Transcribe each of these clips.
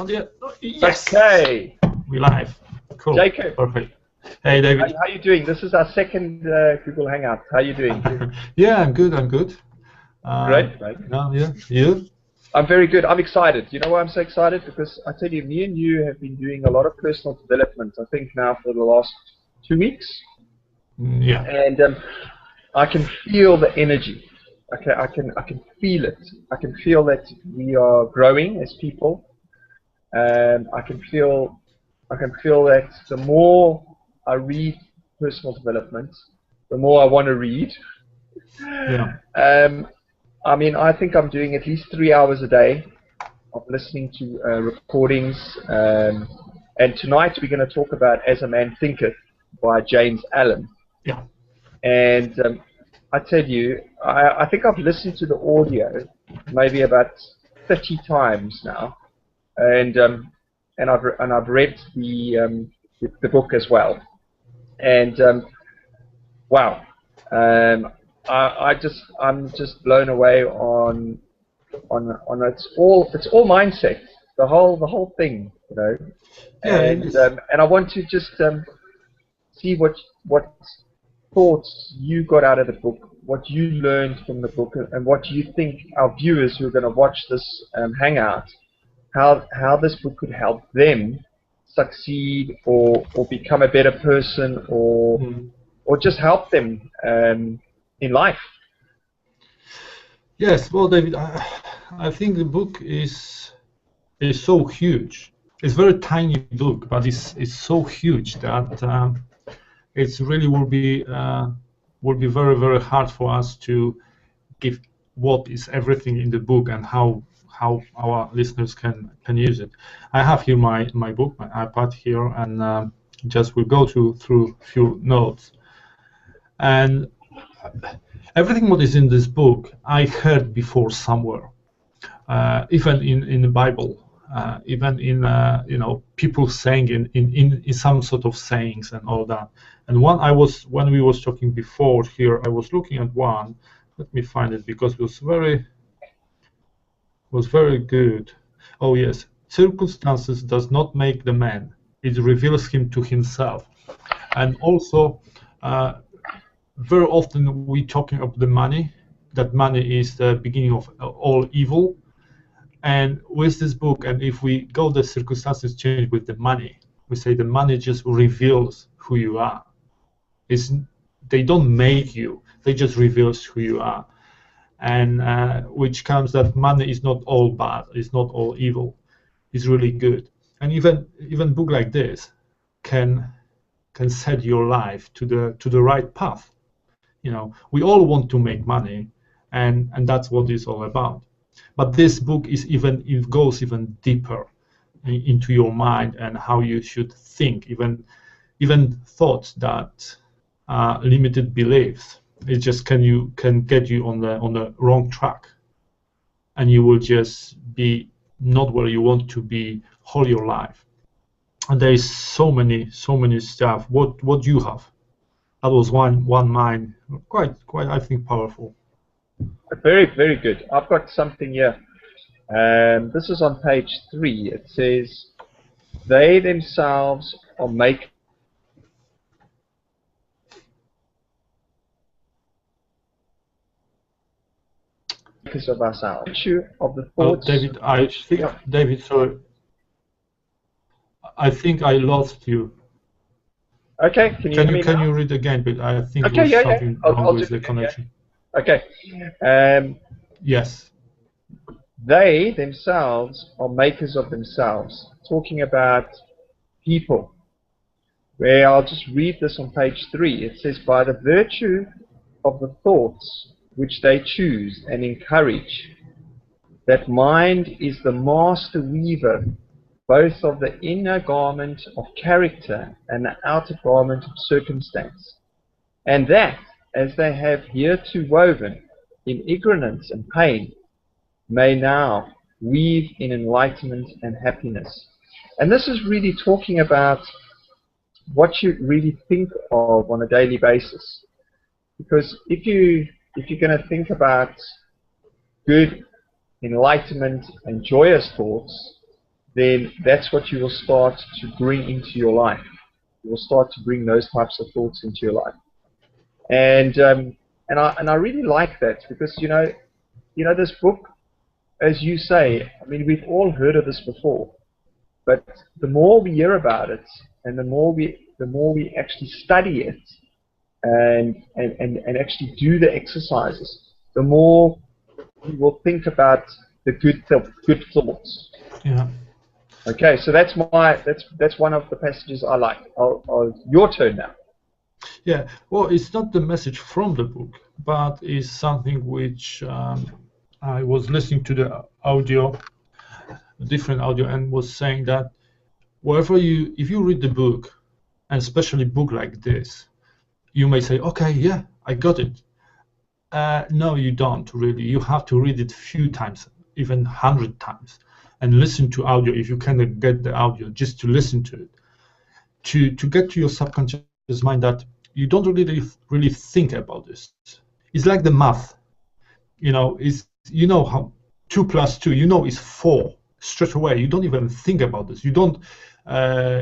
Yes. Okay. We live. Cool. Jacob. Perfect. Hey, David. How are you doing? This is our second Google Hangout. How are you doing? Yeah, I'm good. I'm good. Great. Yeah. You? I'm very good. I'm excited. You know why I'm so excited? Because I tell you, me and you have been doing a lot of personal development, I think now for the last 2 weeks. Yeah. And I can feel the energy. Okay, I can feel it. I can feel that we are growing as people. And I can feel that the more I read personal development, the more I want to read. Yeah. I mean, I think I'm doing at least 3 hours a day of listening to recordings. And tonight we're going to talk about As a Man Thinketh by James Allen. Yeah. And I tell you, I think I've listened to the audio maybe about 30 times now, and I've read the book as well. And wow, I'm just blown away on it's all mindset, the whole thing, you know. Yeah. And I want to just see what thoughts you got out of the book, what you learned from the book, and what you think our viewers who are going to watch this hangout, how this book could help them succeed or become a better person or just help them in life. Yes. Well, David, I think the book is so huge. It's a very tiny book, but it's so huge that it really will be very, very hard for us to give what is everything in the book and how our listeners can use it. I have here my book, my iPad here, and just we'll go through a few notes. And everything what is in this book I heard before somewhere, even in the Bible, even in people saying in some sort of sayings and all that. And when we was talking before here, I was looking at one. Let me find it because it was very good. Oh yes, circumstances does not make the man; it reveals him to himself. And also, very often we talking about the money. That money is the beginning of all evil. And with this book, and if we go the circumstances change with the money, we say the money just reveals who you are. They don't make you; they just reveals who you are. And which comes that money is not all bad, it's not all evil, it's really good. And even book like this can set your life to the right path. You know, we all want to make money, and that's what it's all about. But this book it goes even deeper into your mind and how you should think, even thoughts that limited beliefs. It just can get you on the wrong track, and you will just be not where you want to be all your life. And there is so many stuff. What you have? That was one mine, quite I think powerful. Very, very good. I've got something here. This is on page 3. It says, "They themselves are makers of ourselves." Issue of the thoughts. David, I think David, sorry, I think I lost you. Okay, can you hear me now? Can you read again? But I think there's something wrong with the connection. Okay. Yes. They themselves are makers of themselves. Talking about people. Where I'll just read this on page 3. It says, "By the virtue of the thoughts which they choose and encourage, that mind is the master weaver both of the inner garment of character and the outer garment of circumstance, and that, as they have hereto woven in ignorance and pain, may now weave in enlightenment and happiness." And this is really talking about what you really think of on a daily basis. Because if you're going to think about good, enlightenment, and joyous thoughts, then that's what you will start to bring into your life. You will start to bring those types of thoughts into your life. And I really like that, because this book, as you say, I mean, we've all heard of this before, but the more we hear about it, and the more we actually study it, and actually do the exercises, the more we will think about the good thoughts. Yeah. Okay, so that's one of the passages I like. Your turn now. Yeah, well, it's not the message from the book, but it's something which I was listening to the audio, different audio, and was saying that if you read the book, and especially a book like this, you may say, okay, yeah, I got it. No, you don't really. You have to read it a few times, even 100 times, and listen to audio if you cannot get the audio, just to listen to it, to get to your subconscious mind that you don't really think about this. It's like the math, how 2 plus 2, is 4 straight away. You don't even think about this. You don't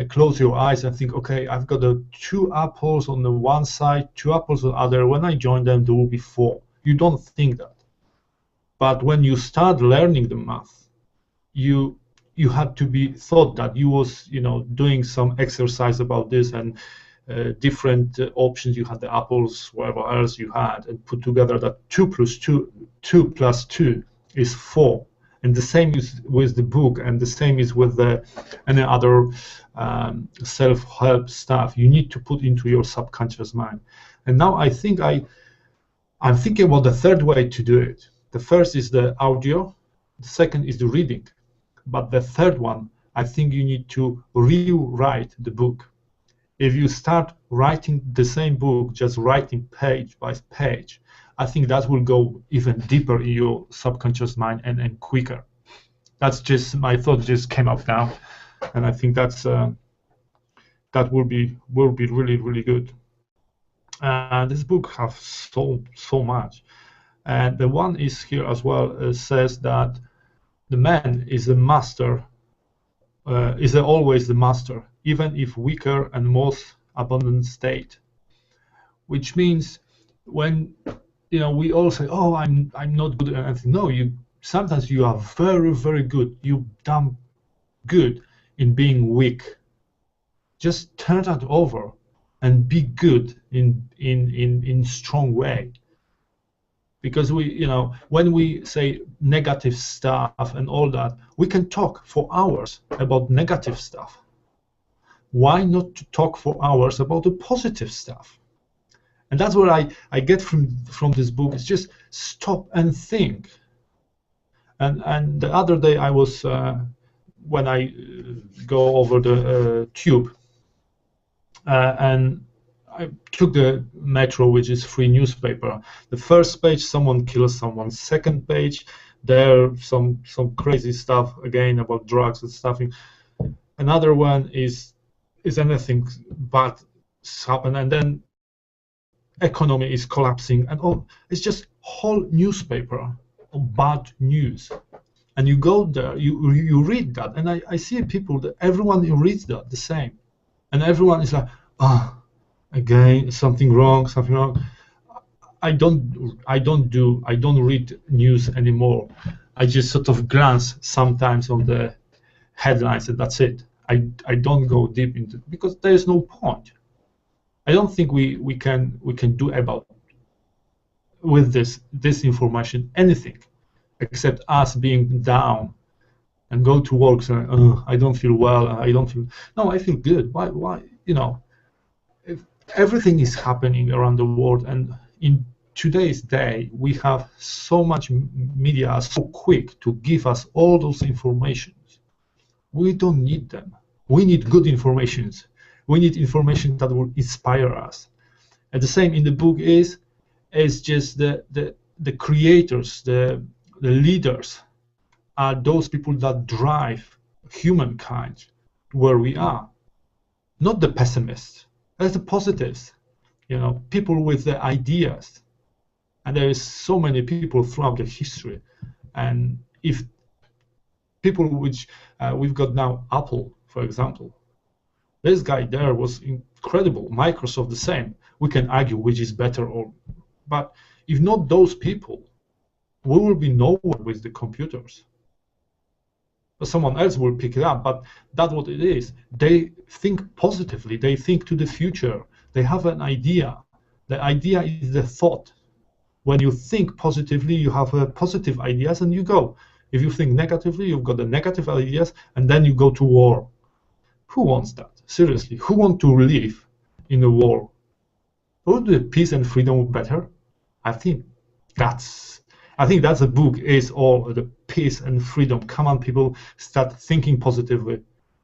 close your eyes and think, okay, I've got 2 apples on the one side, 2 apples on the other. When I join them, there will be 4. You don't think that. But when you start learning the math, you had to be thought that you was doing some exercise about this, and different options. You had the apples, whatever else you had, and put together that 2 plus 2 is 4. And the same is with the book, and the same is with any other self-help stuff. You need to put into your subconscious mind. And now I think I'm thinking about the third way to do it. The first is the audio, the second is the reading. But the third one, I think you need to rewrite the book. If you start writing the same book, just writing page by page, I think that will go even deeper in your subconscious mind and quicker. That's just my thought, just came up now, and I think that will be really, really good. This book has so much, and the one is here as well, says that the man is the master, is always the master, even if weaker and most abundant state. Which means when we all say, "Oh, I'm not good at anything." No, sometimes you are very, very good. You've done good in being weak. Just turn that over and be good in strong way. Because when we say negative stuff and all that, we can talk for hours about negative stuff. Why not to talk for hours about the positive stuff? And that's what I get from this book. Is just stop and think. And the other day I was when I go over the tube, and I took the Metro, which is free newspaper. The first page, someone kills someone. Second page, there some crazy stuff again about drugs and stuff. Another one is anything bad happen, and then economy is collapsing, and all. It's just whole newspaper of bad news. And you go there, you read that, and I see people that everyone reads that the same, and everyone is like, again something wrong. I don't read news anymore. I just sort of glance sometimes on the headlines, and that's it. I don't go deep into, because there is no point. I don't think we can do about with this information anything, except us being down and go to work saying, I don't feel well. No, I feel good. Why? If everything is happening around the world, and in today's day, we have so much media so quick to give us all those informations. We don't need them. We need good informations. We need information that will inspire us. And the same in the book is just the creators, the leaders are those people that drive humankind where we are, not the pessimists. That's the positives, people with the ideas. And there is so many people throughout the history. And if people which we've got now, Apple, for example. This guy there was incredible. Microsoft the same. We can argue which is better, but if not those people, we will be nowhere with the computers. Someone else will pick it up, but that's what it is. They think positively. They think to the future. They have an idea. The idea is the thought. When you think positively, you have positive ideas and you go. If you think negatively, you've got the negative ideas and then you go to war. Who wants that? Seriously, who wants to live in a war? Would the peace and freedom better? I think that's a book is all the peace and freedom. Come on, people, start thinking positively,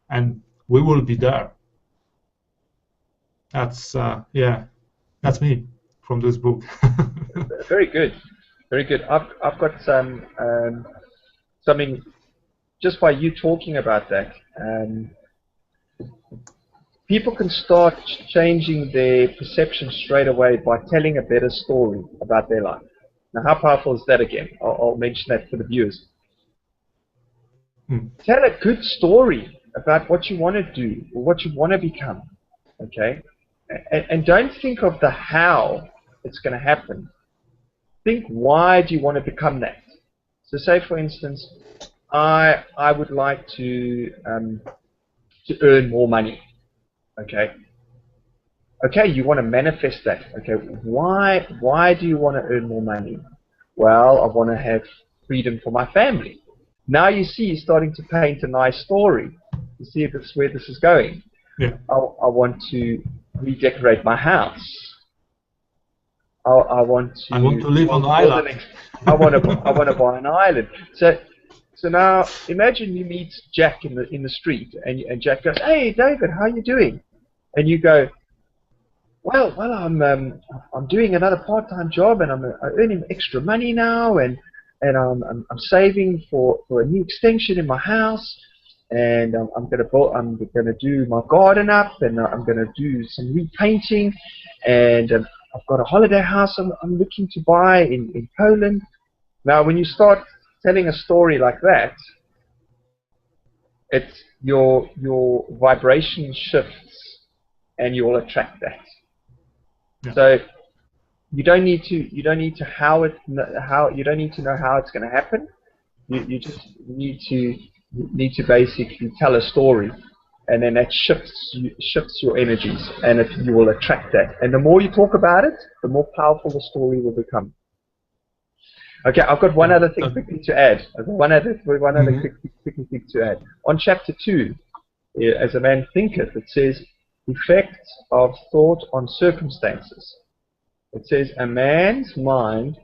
and we will be there. That's that's me from this book. Very good, very good. I've got something just by you talking about that. People can start changing their perception straight away by telling a better story about their life. Now, how powerful is that again? I'll mention that for the viewers. Tell a good story about what you want to do or what you want to become, okay? And don't think of the how it's going to happen. Think, why do you want to become that? So say, for instance, I would like to earn more money. Okay. Okay, you want to manifest that. Okay, why do you want to earn more money? Well, I want to have freedom for my family. Now you see, you're starting to paint a nice story. You see where this is going. Yeah. I want to redecorate my house. I want to live on an island. I want to buy an island. So now imagine you meet Jack in the street, and Jack goes, "Hey David, how are you doing?" And you go, "Well, I'm doing another part-time job, and I'm earning extra money now, and I'm saving for a new extension in my house, and I'm gonna do my garden up, and I'm gonna do some repainting, and I've got a holiday house I'm looking to buy in Poland." Now, when you start telling a story like that, it's your vibration shifts, and you will attract that. Yeah. So you don't need to know how it's going to happen. You just need to basically tell a story, and then that shifts your energies, and you will attract that. And the more you talk about it, the more powerful the story will become. Okay, I've got one other thing quickly to add. Quickly thing to add. On chapter 2, as a man thinketh, it says, effects of thought on circumstances. It says, a man's mind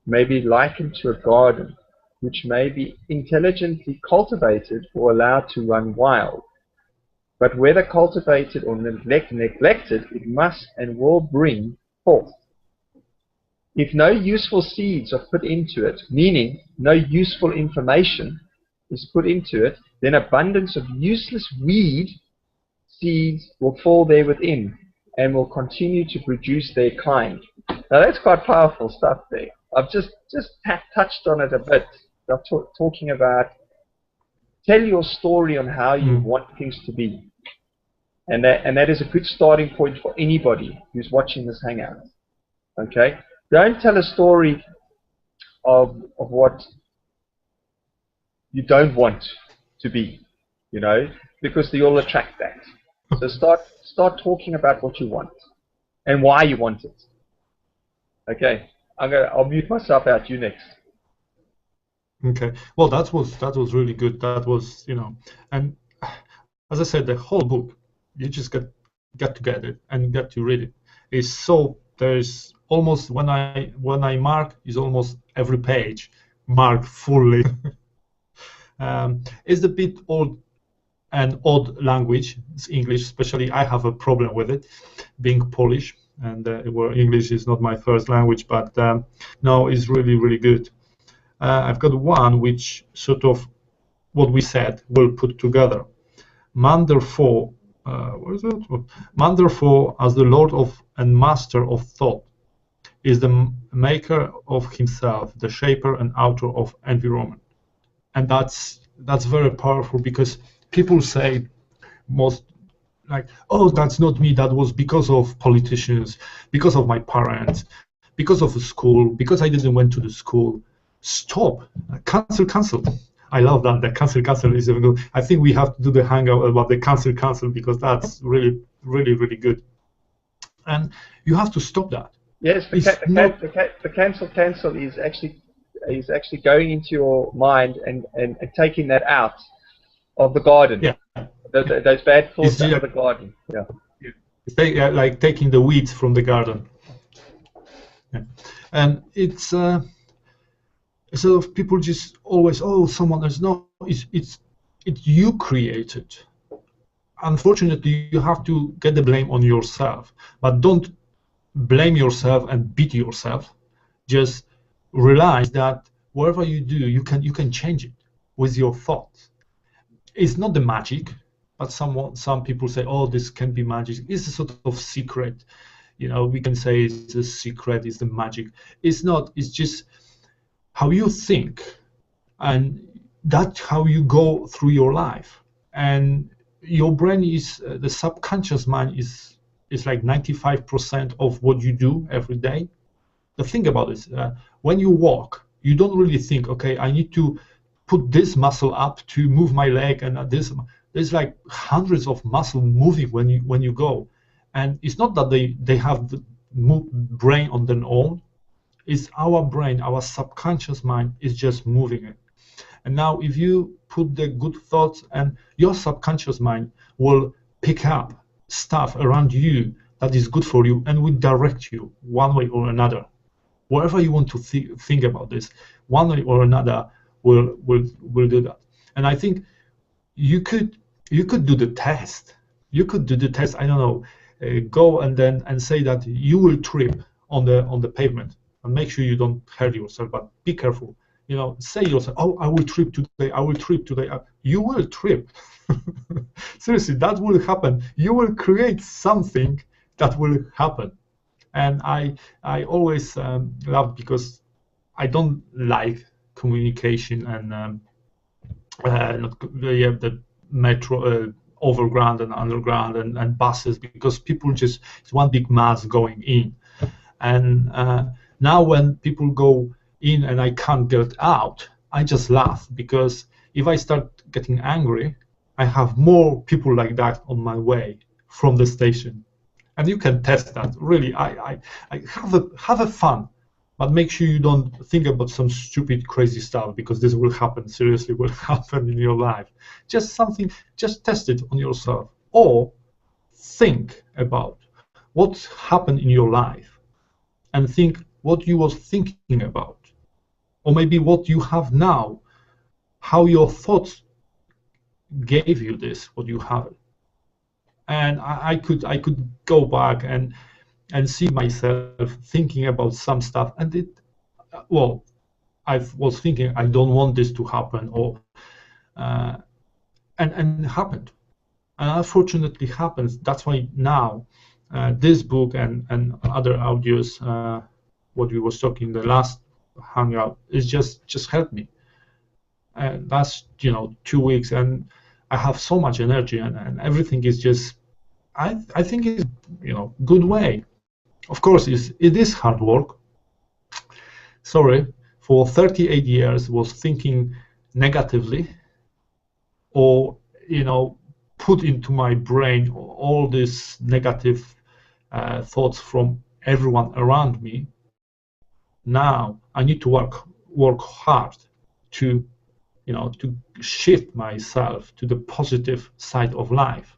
may be likened to a garden, which may be intelligently cultivated or allowed to run wild. But whether cultivated or neglected, it must and will bring forth. If no useful seeds are put into it, meaning no useful information is put into it, then abundance of useless weed seeds will fall there within and will continue to produce their kind. Now that's quite powerful stuff there. I've just touched on it a bit. I'm talking about tell your story on how you want things to be. And that is a good starting point for anybody who's watching this hangout. Okay? Don't tell a story of what you don't want to be, because you'll attract that. So start talking about what you want and why you want it. Okay, I'll mute myself out. You next. Okay. Well, that was really good. That was, and as I said, the whole book, you just get to get it and get to read it. There's almost when I mark is almost every page marked fully. It's a bit odd language. It's English, especially. I have a problem with it, being Polish, and where English is not my first language. But no, it's really, really good. I've got one which sort of what we said will put together. Man therefore, what is it? Man therefore, as the Lord of and Master of thought, is the maker of himself, the shaper and author of environment. And that's that's very powerful, because people say most, like, oh, that's not me, that was because of politicians, because of my parents, because of the school, because I didn't went to the school. Stop. Cancel. I love that. The cancel is even good. I think we have to do the hangout about the cancel, because that's really, really, really good. And you have to stop that. Yes, the cancel is actually going into your mind and taking that out of the garden. Yeah. Those bad thoughts out of the garden. Yeah. It's like taking the weeds from the garden. Yeah. And it's instead of people just always, oh, someone else. No, it's you created. Unfortunately, you have to get the blame on yourself, but don't blame yourself and beat yourself. Just realize that whatever you do, you can change it with your thoughts. It's not the magic, but some people say, oh, this can be magic. It's a sort of secret. We can say it's a secret, it's the magic. It's not. It's just how you think, and that's how you go through your life. And your brain is the subconscious mind is like 95% of what you do every day. The thing about it is, when you walk, you don't really think, okay, I need to put this muscle up to move my leg, and this. There's like hundreds of muscles moving when you go, and it's not that they have the brain on their own. It's our brain, our subconscious mind is just moving it. And now if you put the good thoughts, and your subconscious mind will pick up stuff around you that is good for you and will direct you one way or another. Whatever you want to think about this, one way or another will do that. And I think you could do the test. You could do the test. I don't know. Go and say that you will trip on the pavement, and make sure you don't hurt yourself. But be careful. Say yourself, oh, I will trip today. I will trip today. You will trip. Seriously, that will happen. You will create something that will happen. And I always love, because I don't like communication and the metro, overground and underground and buses, because people it's one big mass going in. And now when people go in and I can't get out, I just laugh, because if I start getting angry, I have more people like that on my way from the station. And you can test that. Really, I have a fun, but make sure you don't think about some stupid, crazy stuff, because this will happen. Seriously, will happen in your life. Just test it on yourself, or think about what happened in your life, and think what you was thinking about, or maybe what you have now, how your thoughts gave you this, what you have. And I could go back and see myself thinking about some stuff, and I was thinking, I don't want this to happen, or and it happened, and unfortunately happens. That's why now this book and other audios, what we was talking the last hangout, is just helped me. Last 2 weeks, and I have so much energy, and everything is just, I think it's good way. Of course, it is hard work. Sorry, for 38 years was thinking negatively, or put into my brain all these negative thoughts from everyone around me. Now I need to work hard to to shift myself to the positive side of life,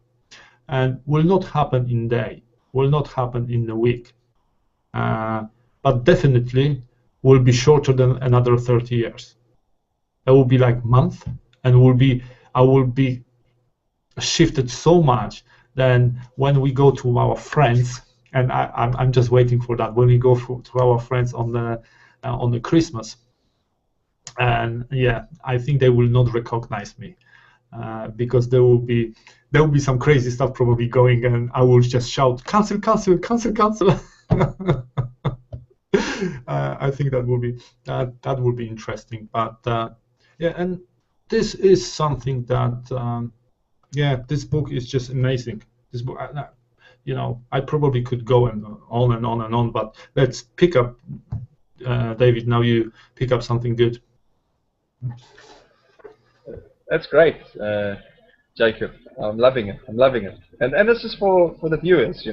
and will not happen in a day, will not happen in a week, but definitely will be shorter than another 30 years. It will be like month, and I will be shifted so much. Then when we go to our friends, and I'm just waiting for that, when we go to our friends on the Christmas, and yeah, I think they will not recognize me, because there will be some crazy stuff probably going, and I will just shout, cancel. I think that will be interesting. But yeah, and this is something that, yeah, this book is just amazing. This book, I probably could go on and on and on, but let's pick up, David. Now you pick up something good. That's great, Jacob. I'm loving it. I'm loving it. And this is for the viewers,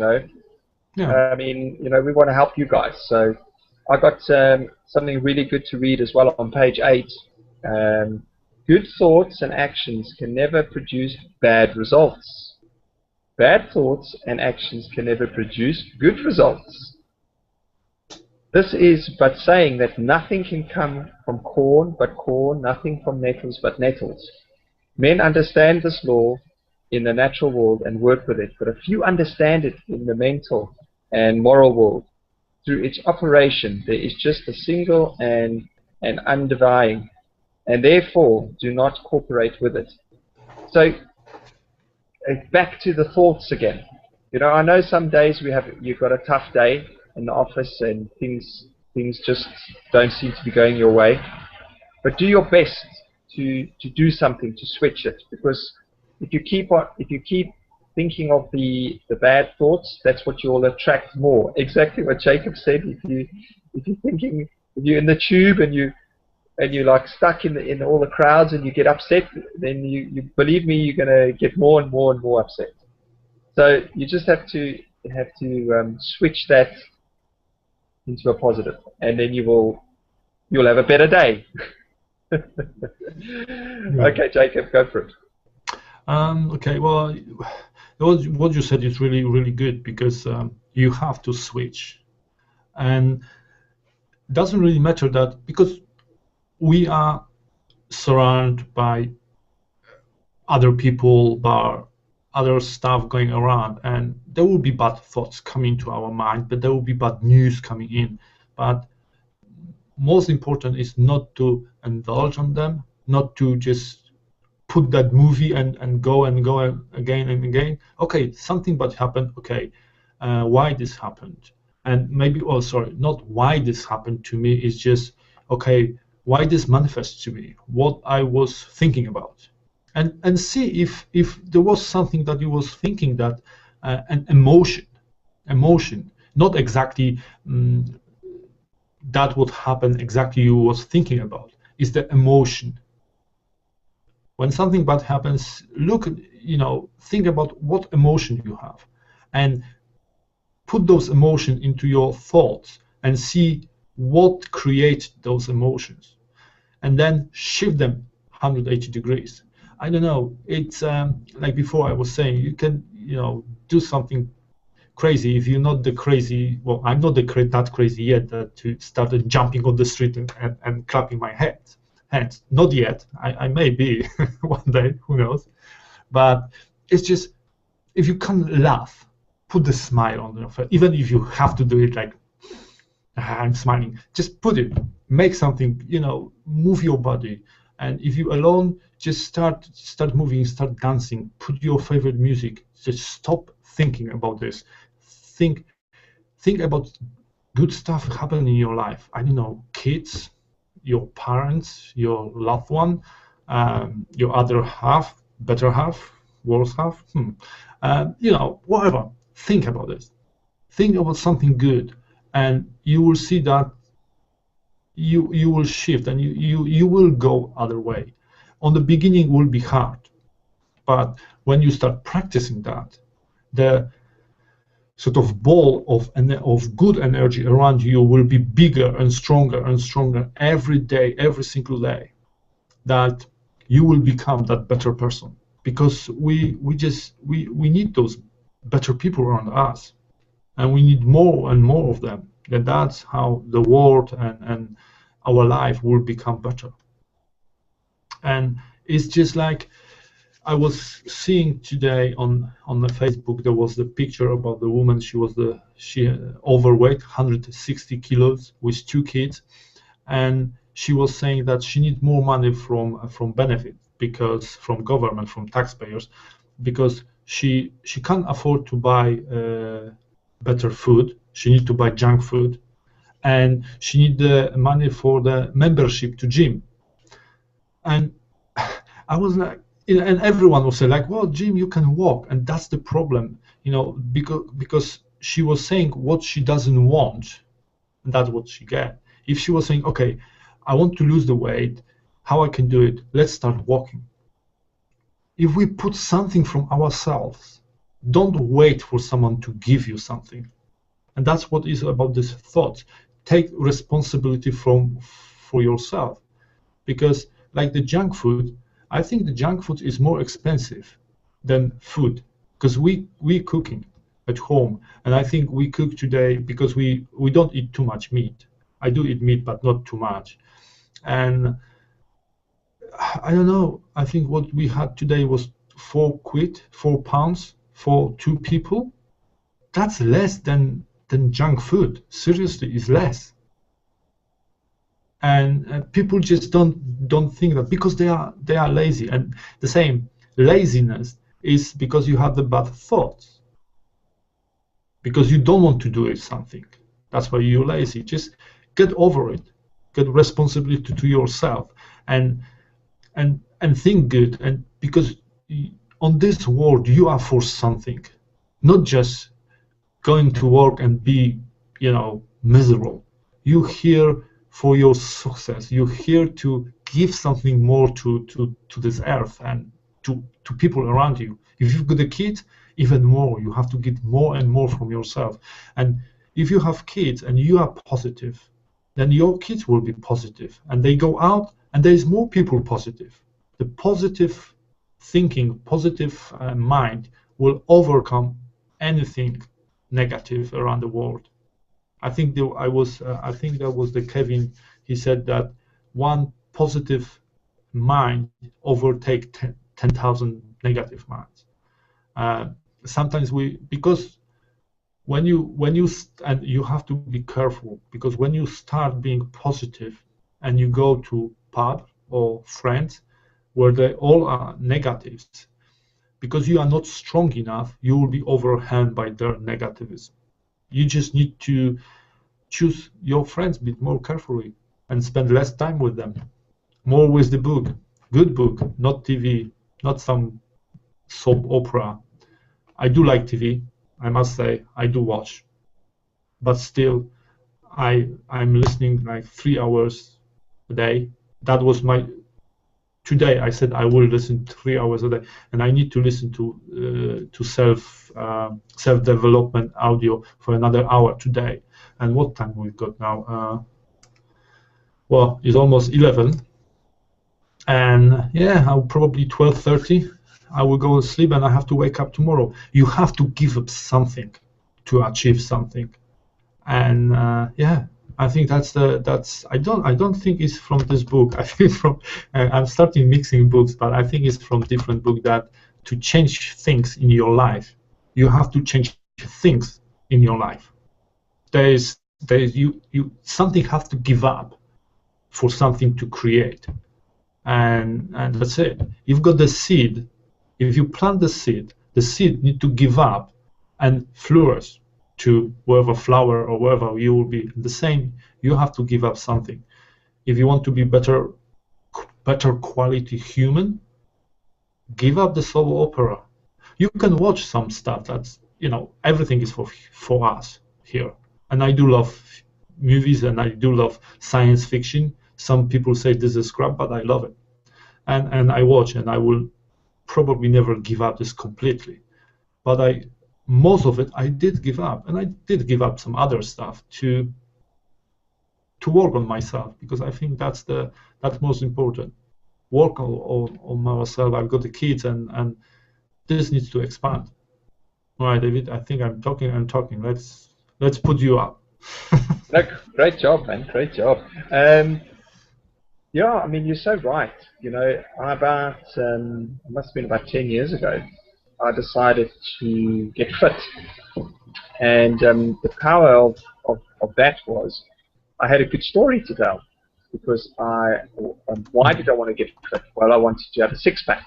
Yeah. I mean, we want to help you guys. So I got something really good to read as well on page 8. Good thoughts and actions can never produce bad results. Bad thoughts and actions can never produce good results. This is but saying that nothing can come from corn but corn, nothing from nettles but nettles. Men understand this law in the natural world and work with it, but a few understand it in the mental and moral world. Through its operation, there is just a single and undividing, and therefore do not cooperate with it. So back to the thoughts again. I know some days you've got a tough day in the office and things just don't seem to be going your way. But do your best to do something to switch it, because if you keep thinking of the bad thoughts, that's what you'll attract more. Exactly what Jacob said. If you're in the tube and you're like stuck in all the crowds and you get upset, then you believe me, you're going to get more and more and more upset. So you just have to switch that into a positive, and then you'll have a better day. Okay, Jacob, go for it. Okay, well, what you said is really, really good, because you have to switch. And it doesn't really matter that, because we are surrounded by other people, by other stuff going around, and there will be bad thoughts coming to our mind, but there will be bad news coming in. But most important is not to indulge on them, not to just put that movie and go again and again. Okay, something bad happened. Okay, why this happened? And maybe, oh, sorry, not why this happened to me. It's just, okay, why this manifests to me? What I was thinking about, and see if there was something that you was thinking, that an emotion, not exactly that would happen exactly you was thinking about. Is the emotion. When something bad happens, look, think about what emotion you have, and put those emotions into your thoughts and see what creates those emotions, and then shift them 180 degrees. I don't know. It's like before I was saying, you can, do something crazy. If you're not the crazy, well, I'm not that crazy yet that to started jumping on the street and clapping my hands. Not yet. I may be one day, who knows. But it's just, if you can laugh, put the smile on your face, even if you have to do it like, I'm smiling, just put it, make something, move your body. And if you're alone, just start moving, start dancing, put your favorite music, just stop thinking about this. Think about good stuff happening in your life. I don't know, kids, your parents, your loved one, your other half, better half, worse half, whatever. Think about this. Think about something good, and you will see that you will shift, and you will go other way. On the beginning will be hard, but when you start practicing that, the sort of ball of good energy around you will be bigger and stronger every day, every single day, that you will become that better person, because we need those better people around us, and we need more and more of them. And that's how the world and our life will become better. And it's just like, I was seeing today on the Facebook, there was the picture about the woman. She overweight, 160 kilos, with 2 kids, and she was saying that she needs more money from benefit, because from government, from taxpayers, because she can't afford to buy better food. She needs to buy junk food, and she needs the money for the membership to gym. And I was like, and everyone will say like, well, Jim, you can walk, and that's the problem, because she was saying what she doesn't want, and that's what she get. If she was saying, okay, I want to lose the weight, how I can do it? Let's start walking. If we put something from ourselves, don't wait for someone to give you something. And that's what is about this thought. Take responsibility for yourself. Because like the junk food, I think the junk food is more expensive than food, because we cooking at home, and I think we cook today because we don't eat too much meat. I do eat meat, but not too much. And I don't know, I think what we had today was £4, £4 for two people. That's less than junk food. Seriously, is less. And people just don't think that, because they are lazy. And the same laziness is because you have the bad thoughts, because you don't want to do it something. That's why you're lazy. Just get over it. Get responsibility to yourself, and think good. And because on this world you are for something, not just going to work and be miserable. You're here for your success. You're here to give something more to this earth and to people around you. If you've got a kid, even more. You have to get more and more from yourself. And if you have kids and you are positive, then your kids will be positive, and they go out and there's more people positive. The positive thinking, positive mind will overcome anything negative around the world. I think I think that was the Kevin. He said that one positive mind overtake 10,000 negative minds. Sometimes because when you and you have to be careful, because when you start being positive and you go to pub or friends where they all are negatives, because you are not strong enough, you will be overwhelmed by their negativism. You just need to choose your friends a bit more carefully and spend less time with them, more with the book, good book, not TV, not some soap opera. I do like TV, I must say, I do watch, but still, I'm listening like 3 hours a day. That was my today. I said I will listen 3 hours a day, and I need to listen to self development audio for another hour today. And what time we've got now? Well, it's almost 11, and yeah, I'll probably 12:30. I will go to sleep, and I have to wake up tomorrow. You have to give up something to achieve something, and yeah, I think that's I don't think it's from this book. I think from I'm starting mixing books, but I think it's from different book, that to change things in your life, you have to change things in your life. There's you something has to give up for something to create, and that's it. You've got the seed. If you plant the seed need to give up and flourish to wherever flower or wherever you will be. The same, you have to give up something. If you want to be better quality human, give up the soap opera. You can watch some stuff that's, everything is for us here. And I do love movies, and I do love science fiction. Some people say this is crap, but I love it. And I watch, and I will probably never give up this completely. But most of it I did give up, and I did give up some other stuff to work on myself, because I think that's most important. Work on myself. I've got the kids, and this needs to expand. All right, David. I think I'm talking. Let's put you up. Great job, man. Great job. Yeah, I mean, you're so right. It must have been about 10 years ago, I decided to get fit. And the power of that was I had a good story to tell, because why did I want to get fit? Well, I wanted to have a six-pack.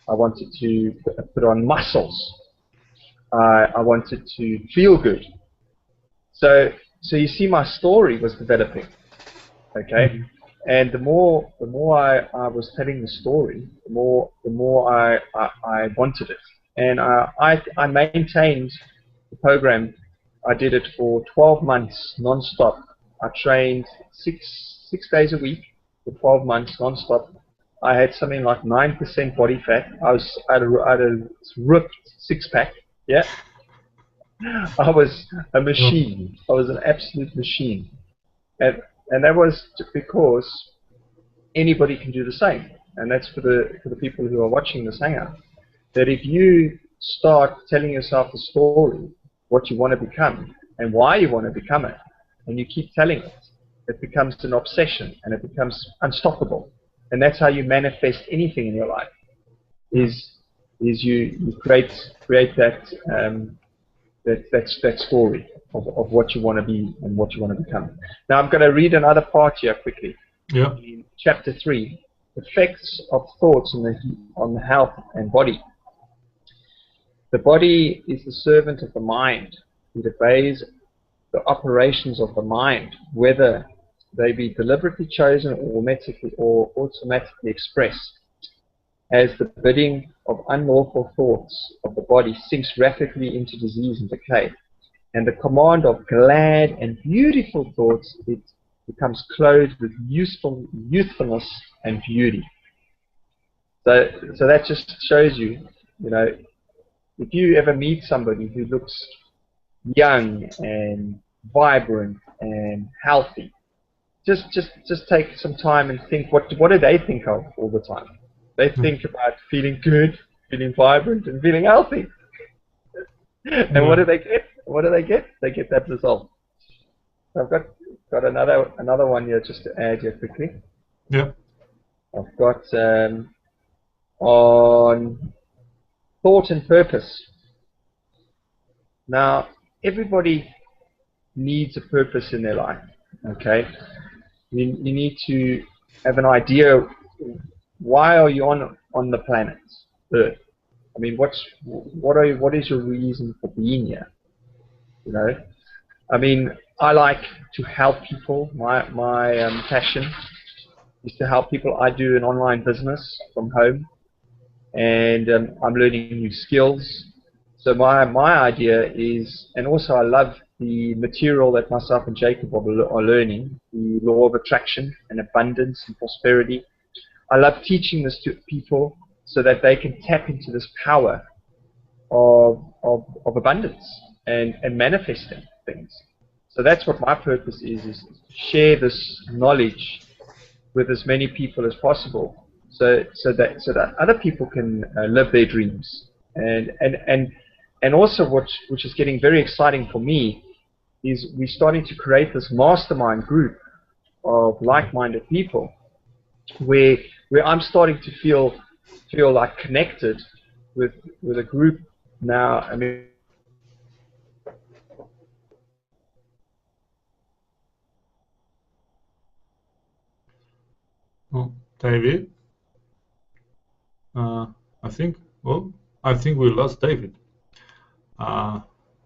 I wanted to put on muscles. I wanted to feel good. So you see, my story was developing. Okay. And the more I was telling the story, the more I wanted it. And I maintained the program. I did it for 12 months non-stop. I trained six days a week for 12 months non-stop. I had something like 9% body fat. I had a ripped six-pack. Yeah, I was a Oh, machine. I was an absolute machine. And and that was because anybody can do the same. And that's for the people who are watching this hangout. That if you start telling yourself the story, what you want to become and why you want to become it, and you keep telling it, it becomes an obsession and it becomes unstoppable. And that's how you manifest anything in your life. yeah. Is you create that story of what you want to be and what you want to become. Now I'm going to read another part here quickly. Yeah. In chapter 3, effects of thoughts on the health and body. The body is the servant of the mind. It obeys the operations of the mind, whether they be deliberately chosen or automatically expressed. As the bidding of unlawful thoughts of the body sinks rapidly into disease and decay, and the command of glad and beautiful thoughts, it becomes clothed with youthfulness and beauty. So that just shows you, if you ever meet somebody who looks young and vibrant and healthy, just take some time and think, what do they think of all the time? They Yeah. think about feeling good, feeling vibrant, and feeling healthy. And what Yeah. do they get? What do they get? They get that result. So I've got another one here just to add here quickly. Yeah. I've got on thought and purpose. Now, everybody needs a purpose in their life. Okay, you need to have an idea. Why are you on the planet Earth? I mean, what is your reason for being here? You know, I mean, I like to help people. My passion is to help people. I do an online business from home, and I'm learning new skills. So my idea is, and also I love the material that myself and Jacob are learning, the law of attraction and abundance and prosperity. I love teaching this to people so that they can tap into this power of abundance and manifesting things. So that's what my purpose is to share this knowledge with as many people as possible, so that other people can live their dreams. And also, which is getting very exciting for me, is we're starting to create this mastermind group of like-minded people, where I'm starting to feel like connected with a group now. I mean, Oh, David. Uh, I think. Well, I think we lost David. Uh,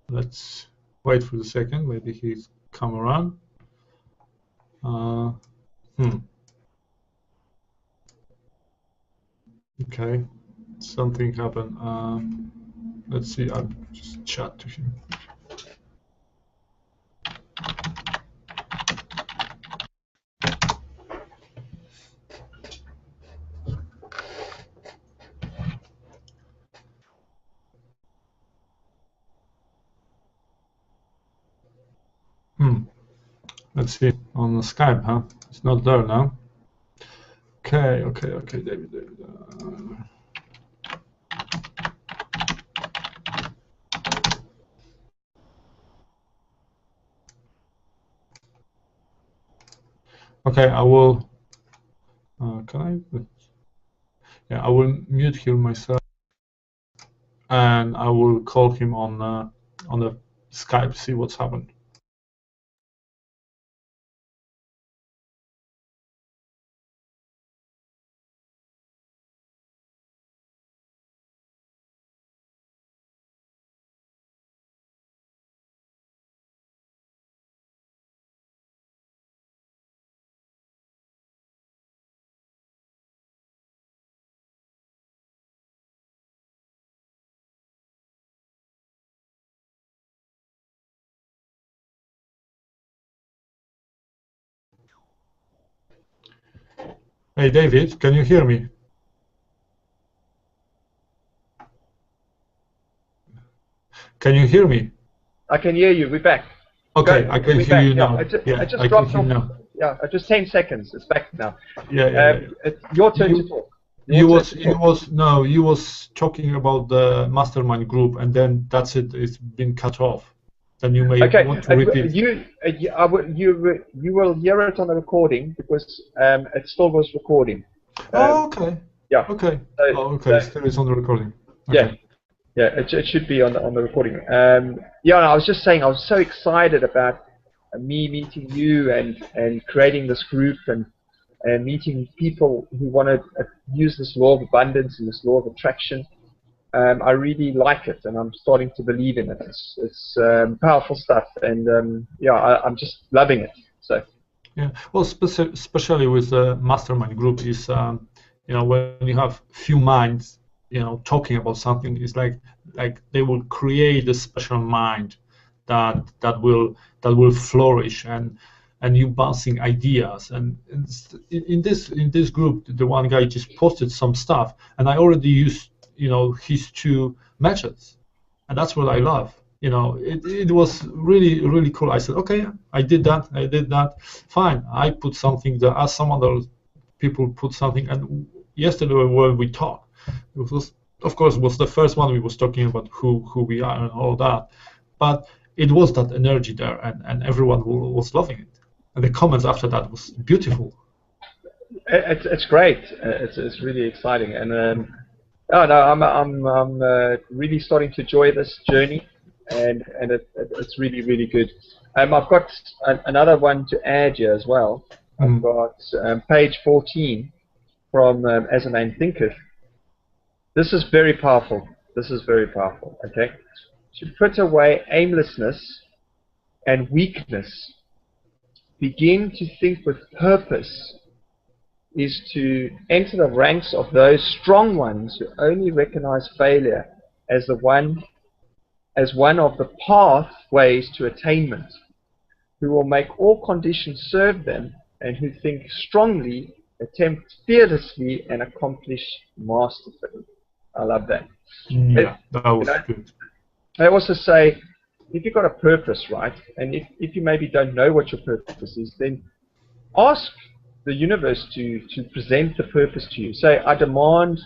let's wait for a second. Maybe he's come around. Uh, hmm. Okay. Something happened. Let's see. I'll just chat to him. Hmm. Let's see. On the Skype, huh? It's not there now. Okay. Okay. Okay. David. Okay. I will. Can I? Yeah. I will mute him myself, and I will call him on the Skype. See what's happened. Hey, David, can you hear me? Can you hear me? I can hear you. We're back. Okay, I can We're hear back. you Yeah, now. I Yeah, just I can dropped hear you off. now. Yeah, just 10 seconds. It's back now. Yeah, yeah, yeah, yeah. It's your turn to You talk. Your you turn was to you talk. was no, you was talking about the mastermind group, and then that's it. It's been cut off. Then you may Okay, want to repeat. you will hear it on the recording because it still was recording. Oh, okay. Yeah. Okay. So, Oh, okay. so Still is on the recording. yeah, Okay. yeah, it should be on the recording. Yeah, and I was just saying I was so excited about me meeting you and creating this group and meeting people who want to use this law of abundance and this law of attraction. I really like it, and I'm starting to believe in it. It's powerful stuff, and yeah, I'm just loving it. So Yeah. Well, especially with the mastermind group is, when you have few minds, talking about something, it's like they will create a special mind that will flourish, and you bouncing ideas. And in this group, the one guy just posted some stuff, and I already used his two methods, and that's what I love. It was really, really cool. I said, okay, I did that. Fine. I put something there, as some other people put something. And yesterday when we talked, it was, of course, was the first one we was talking about who we are and all that. But it was that energy there, and everyone was loving it. And the comments after that was beautiful. it's great. It's really exciting, and oh no, I'm really starting to enjoy this journey, and it's really really good. I've got another one to add here as well. I've Mm. got page 14 from As a Man Thinketh. This is very powerful. This is very powerful. Okay, to put away aimlessness and weakness, begin to think with purpose is to enter the ranks of those strong ones who only recognize failure as one of the pathways to attainment, who will make all conditions serve them, and who think strongly, attempt fearlessly, and accomplish masterfully. I love that. Yeah, It, that you was know, good. I also say, if you've got a purpose, right, and if you maybe don't know what your purpose is, then ask the universe to present the purpose to you. Say, I demand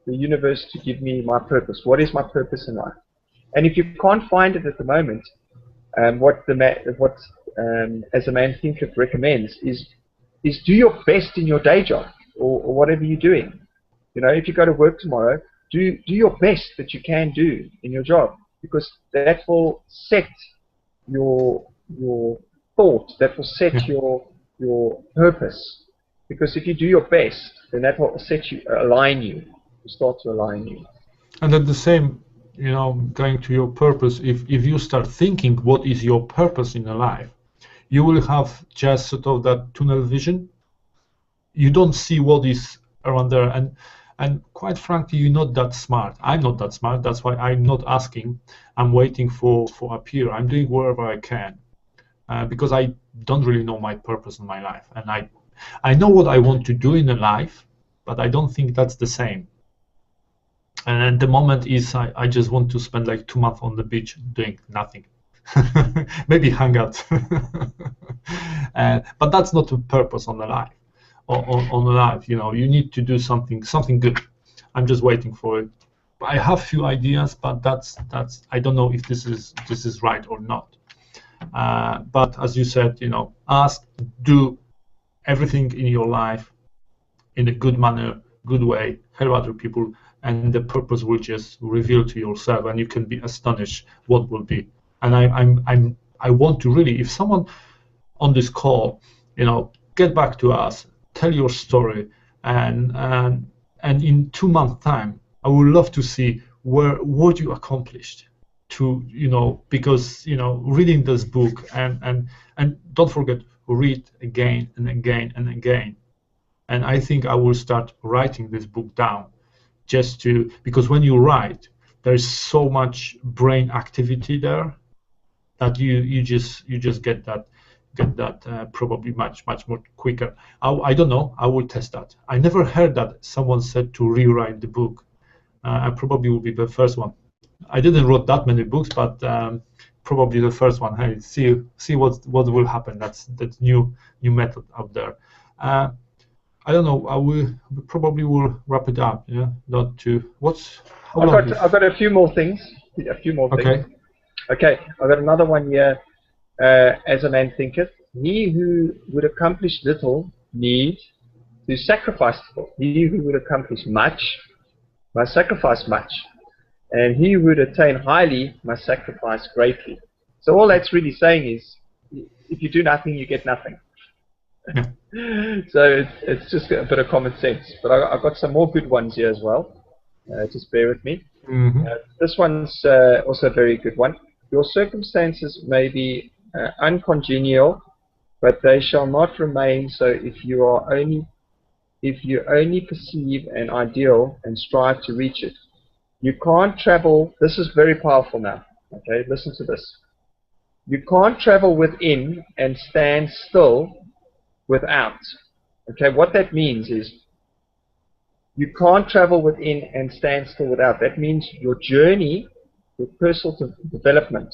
the universe to give me my purpose. What is my purpose in life? And if you can't find it at the moment, what As a Man Thinketh recommends is do your best in your day job or whatever you're doing. If you go to work tomorrow, do your best that you can do in your job, because that will set your thought, that will set Yeah. your purpose. Because if you do your best, then that will align you, start to align you. And at the same, going to your purpose, if you start thinking what is your purpose in a life, you will have just sort of that tunnel vision. You don't see what is around there, and quite frankly, you're not that smart. I'm not that smart. That's why I'm not asking. I'm waiting for appear. I'm doing wherever I can, because I don't really know my purpose in my life, and I know what I want to do in a life, but I don't think that's the same. And at the moment is I just want to spend like 2 months on the beach doing nothing. Maybe hang out. But that's not the purpose on the life. On the life, you need to do something good. I'm just waiting for it. I have few ideas, but that's I don't know if this is right or not. But as you said, ask, do everything in your life in a good manner, good way, help other people, and the purpose will just reveal to yourself, and you can be astonished what will be. And I want to really, if someone on this call, get back to us, tell your story, and in 2 months' time, I would love to see what you accomplished. Because reading this book and don't forget, read again and again and again. And I think I will start writing this book down, because when you write, there's so much brain activity there that you just get that get that probably much more quicker. I don't know. I will test that. I never heard that someone said to rewrite the book. I probably will be the first one. I didn't write that many books, but probably the first one. Hey, see what will happen. That's new method out there. I don't know. We probably will wrap it up. Yeah, not to what's. How long I've got a few more things. Okay. Okay, I've got another one here. As a man thinketh, he who would accomplish little needs to sacrifice little. He who would accomplish much must sacrifice much. And he who would attain highly must sacrifice greatly. So all that's really saying is, if you do nothing, you get nothing. Yeah. So it's just a bit of common sense. But I've got some more good ones here as well. Just bear with me. Mm-hmm. This one's also a very good one. Your circumstances may be uncongenial, but they shall not remain so if you only perceive an ideal and strive to reach it. You can't travel. This is very powerful now. Okay, listen to this. You can't travel within and stand still without. Okay, what that means is you can't travel within and stand still without. That means your journey, your personal development,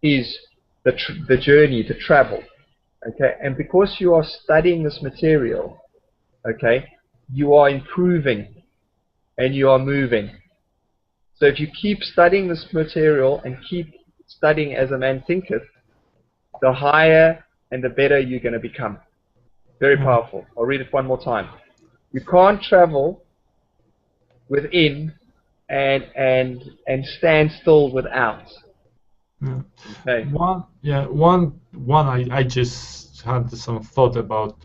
is the journey, the travel. Okay, and because you are studying this material, okay, you are improving and you are moving. So if you keep studying this material and keep studying as a man thinketh, the higher and the better you're going to become. Very powerful. I'll read it one more time. You can't travel within and stand still without. Yeah. Okay. One. I just had some thought about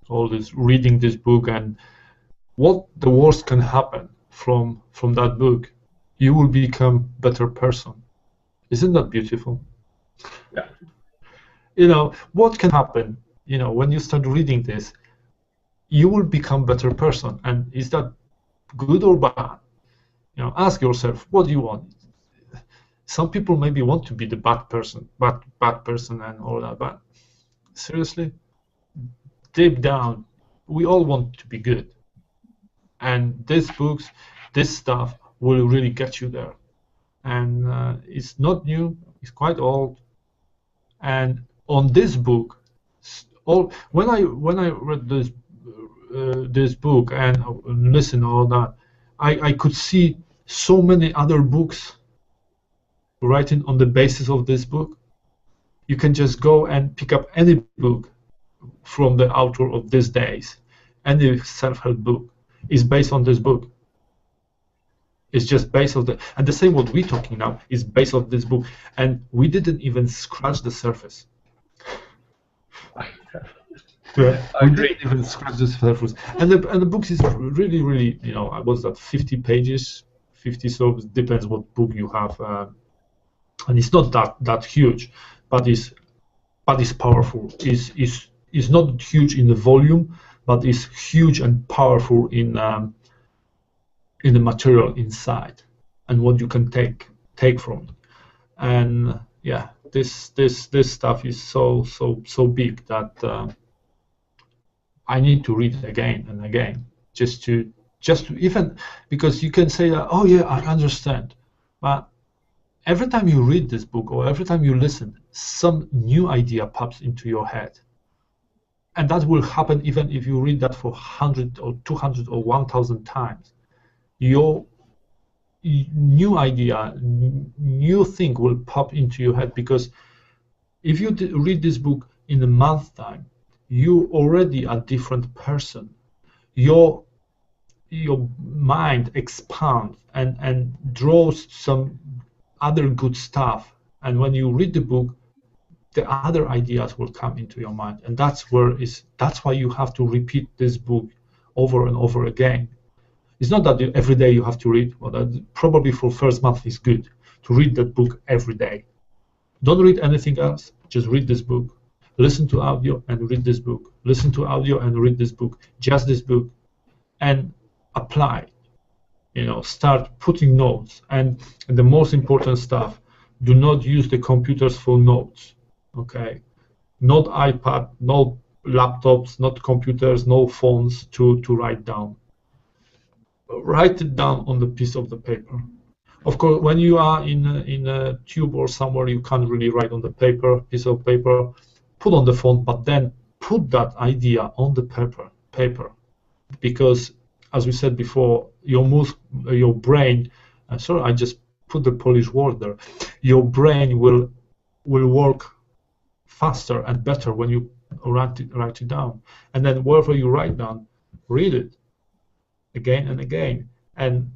all this, reading this book, and what the worst can happen from that book. You will become better person. Isn't that beautiful? Yeah. You know what can happen. You know, when you start reading this, you will become better person. And is that good or bad? You know, ask yourself, what do you want? Some people maybe want to be the bad person and all that, but seriously, deep down, we all want to be good. And these books, this stuff will really get you there. And it's not new, it's quite old. And on this book, when I read this book and listen all that, I could see so many other books writing on the basis of this book. You can just go and pick up any book from the author of these days. Any self-help book is based on this book. It's just based on and the same what we're talking now is based on this book, and we didn't even scratch the surface. Yeah, we didn't even scratch the surface, and the book is really, you know, what's that, 50 pages, 50, so it depends what book you have, and it's not that huge, but it's powerful. Is not huge in the volume, but is huge and powerful in the material inside and what you can take from it. And yeah, this stuff is so big that I need to read it again and again, just to even, because you can say that, oh yeah, I understand, but every time you read this book or every time you listen, some new idea pops into your head. And that will happen even if you read that for 100 or 200 or 1,000 times. Your new idea, new thing will pop into your head, because if you read this book in a month's time, you already a different person. Your mind expands and draws some other good stuff, and when you read the book, the other ideas will come into your mind, and that's why you have to repeat this book over and over again. It's not that every day you have to read. Well, that probably for first month is good to read that book every day. Don't read anything else. Just read this book. Listen to audio and read this book. Listen to audio and read this book. Just this book, and apply. You know, start putting notes. And the most important stuff: do not use the computers for notes. Okay, Not iPad, no laptops, not computers, no phones to write down. Write it down on the piece of the paper. Of course, when you are in a tube or somewhere, you can't really write on the piece of paper. Put on the phone, but then put that idea on the paper, because as we said before, your brain. Sorry, I just put the Polish word there. Your brain will work faster and better when you write it down, and then whatever you write down, read it again and again, and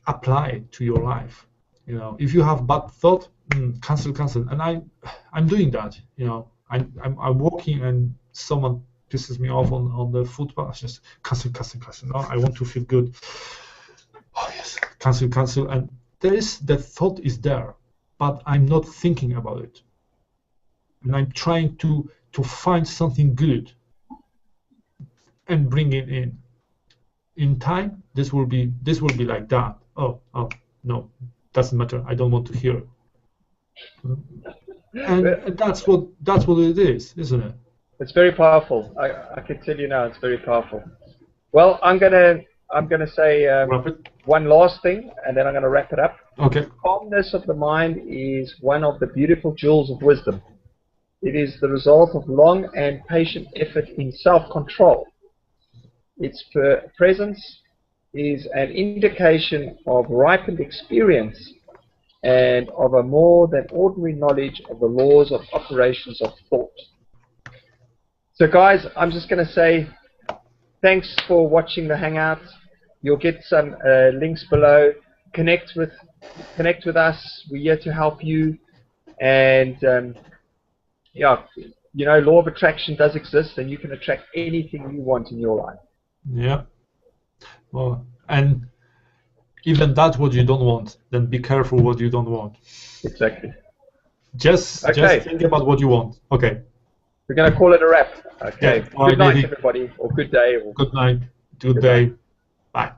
apply it to your life. If you have bad thought, cancel, and I'm doing that. I'm walking and someone pisses me off on the footpath. Just cancel. No, I want to feel good. Oh yes, cancel, and the thought is there, but I'm not thinking about it, and I'm trying to find something good and bring it in. In time, this will be like that. Oh no, doesn't matter. I don't want to hear it. And that's what it is, isn't it? It's very powerful. I can tell you now, it's very powerful. Well, I'm gonna say one last thing, and then I'm gonna wrap it up. Okay. Calmness of the mind is one of the beautiful jewels of wisdom. It is the result of long and patient effort in self-control. Its presence is an indication of ripened experience and of a more than ordinary knowledge of the laws of operations of thought. So guys, I'm just going to say thanks for watching the Hangout. You'll get some links below. Connect with us. We're here to help you. And yeah, law of attraction does exist, and you can attract anything you want in your life. Yeah. Well, and even that's what you don't want, then be careful what you don't want. Exactly. Just think about what you want. Okay. We're going to call it a wrap. Okay. Yeah. Good night, everybody, or good day. Good night. Good day. Bye.